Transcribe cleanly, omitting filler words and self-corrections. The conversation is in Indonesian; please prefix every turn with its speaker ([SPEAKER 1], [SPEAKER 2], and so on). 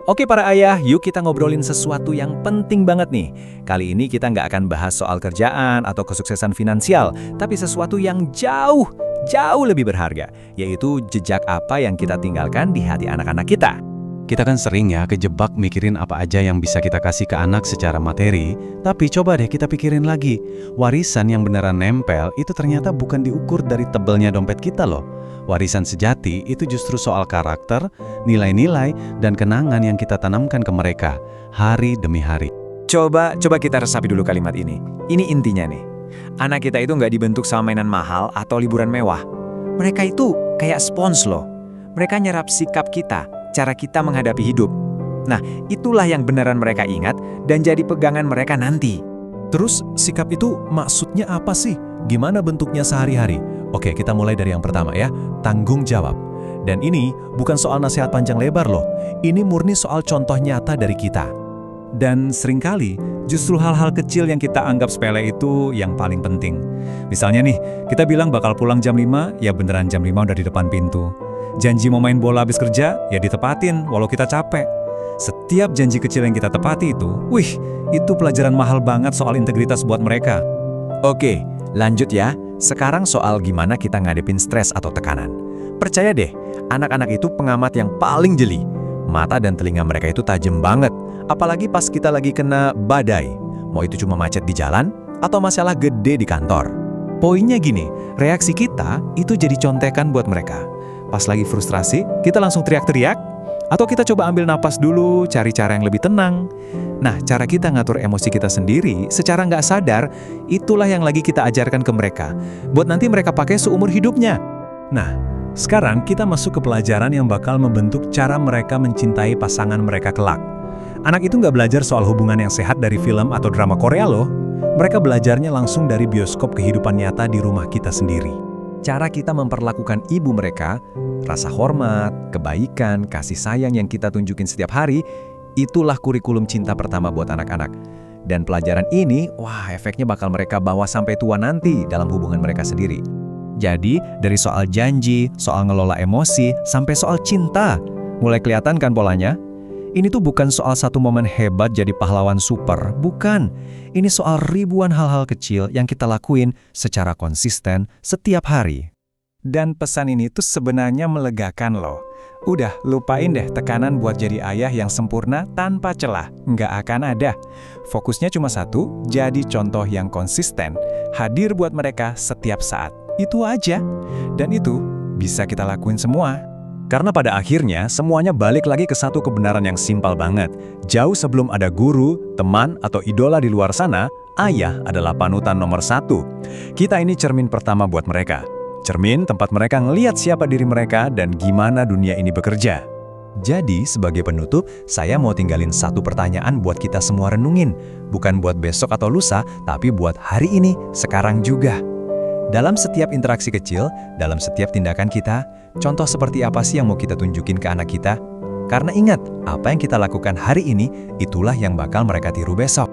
[SPEAKER 1] Oke para ayah, yuk kita ngobrolin sesuatu yang penting banget nih. Kali ini kita nggak akan bahas soal kerjaan atau kesuksesan finansial, tapi sesuatu yang jauh lebih berharga, yaitu jejak apa yang kita tinggalkan di hati anak-anak kita.
[SPEAKER 2] Kita kan sering ya kejebak mikirin apa aja yang bisa kita kasih ke anak secara materi, tapi coba deh kita pikirin lagi. Warisan yang beneran nempel itu ternyata bukan diukur dari tebelnya dompet kita loh. Warisan sejati itu justru soal karakter, nilai-nilai, dan kenangan yang kita tanamkan ke mereka, hari demi hari.
[SPEAKER 1] Coba kita resapi dulu kalimat ini. Ini intinya nih. Anak kita itu nggak dibentuk sama mainan mahal atau liburan mewah. Mereka itu kayak spons loh. Mereka nyerap sikap kita, cara kita menghadapi hidup. Nah, itulah yang beneran mereka ingat dan jadi pegangan mereka nanti.
[SPEAKER 3] Terus, sikap itu maksudnya apa sih? Gimana bentuknya sehari-hari? Oke, kita mulai dari yang pertama ya, tanggung jawab. Dan ini bukan soal nasihat panjang lebar loh, ini murni soal contoh nyata dari kita. Dan seringkali, justru hal-hal kecil yang kita anggap sepele itu yang paling penting. Misalnya nih, kita bilang bakal pulang jam 5, ya beneran jam 5 udah di depan pintu. Janji mau main bola habis kerja, ya ditepatin walau kita capek. Setiap janji kecil yang kita tepati itu pelajaran mahal banget soal integritas buat mereka.
[SPEAKER 1] Oke, lanjut ya. Sekarang soal gimana kita ngadepin stres atau tekanan. Percaya deh, anak-anak itu pengamat yang paling jeli. Mata dan telinga mereka itu tajam banget. Apalagi pas kita lagi kena badai. Mau itu cuma macet di jalan, atau masalah gede di kantor. Poinnya gini, reaksi kita itu jadi contekan buat mereka. Pas lagi frustrasi, kita langsung teriak-teriak. Atau kita coba ambil napas dulu, cari cara yang lebih tenang. Nah, cara kita ngatur emosi kita sendiri secara nggak sadar, itulah yang lagi kita ajarkan ke mereka. Buat nanti mereka pakai seumur hidupnya.
[SPEAKER 3] Nah, sekarang kita masuk ke pelajaran yang bakal membentuk cara mereka mencintai pasangan mereka kelak. Anak itu nggak belajar soal hubungan yang sehat dari film atau drama Korea loh. Mereka belajarnya langsung dari bioskop kehidupan nyata di rumah kita sendiri.
[SPEAKER 1] Cara kita memperlakukan ibu mereka, rasa hormat, kebaikan, kasih sayang yang kita tunjukin setiap hari, itulah kurikulum cinta pertama buat anak-anak. Dan pelajaran ini, efeknya bakal mereka bawa sampai tua nanti dalam hubungan mereka sendiri. Jadi, dari soal janji, soal ngelola emosi, sampai soal cinta. Mulai kelihatan kan polanya? Ini tuh bukan soal satu momen hebat jadi pahlawan super, bukan. Ini soal ribuan hal-hal kecil yang kita lakuin secara konsisten setiap hari. Dan pesan ini tuh sebenarnya melegakan loh. Udah, lupain deh tekanan buat jadi ayah yang sempurna tanpa celah. Nggak akan ada. Fokusnya cuma satu, jadi contoh yang konsisten. Hadir buat mereka setiap saat. Itu aja. Dan itu bisa kita lakuin semua. Karena pada akhirnya semuanya balik lagi ke satu kebenaran yang simpel banget. Jauh sebelum ada guru, teman, atau idola di luar sana, ayah adalah panutan nomor 1. Kita ini cermin pertama buat mereka. Cermin tempat mereka ngelihat siapa diri mereka dan gimana dunia ini bekerja. Jadi, sebagai penutup, saya mau tinggalin satu pertanyaan buat kita semua renungin. Bukan buat besok atau lusa, tapi buat hari ini, sekarang juga. Dalam setiap interaksi kecil, dalam setiap tindakan kita, contoh seperti apa sih yang mau kita tunjukin ke anak kita? Karena ingat, apa yang kita lakukan hari ini, itulah yang bakal mereka tiru besok.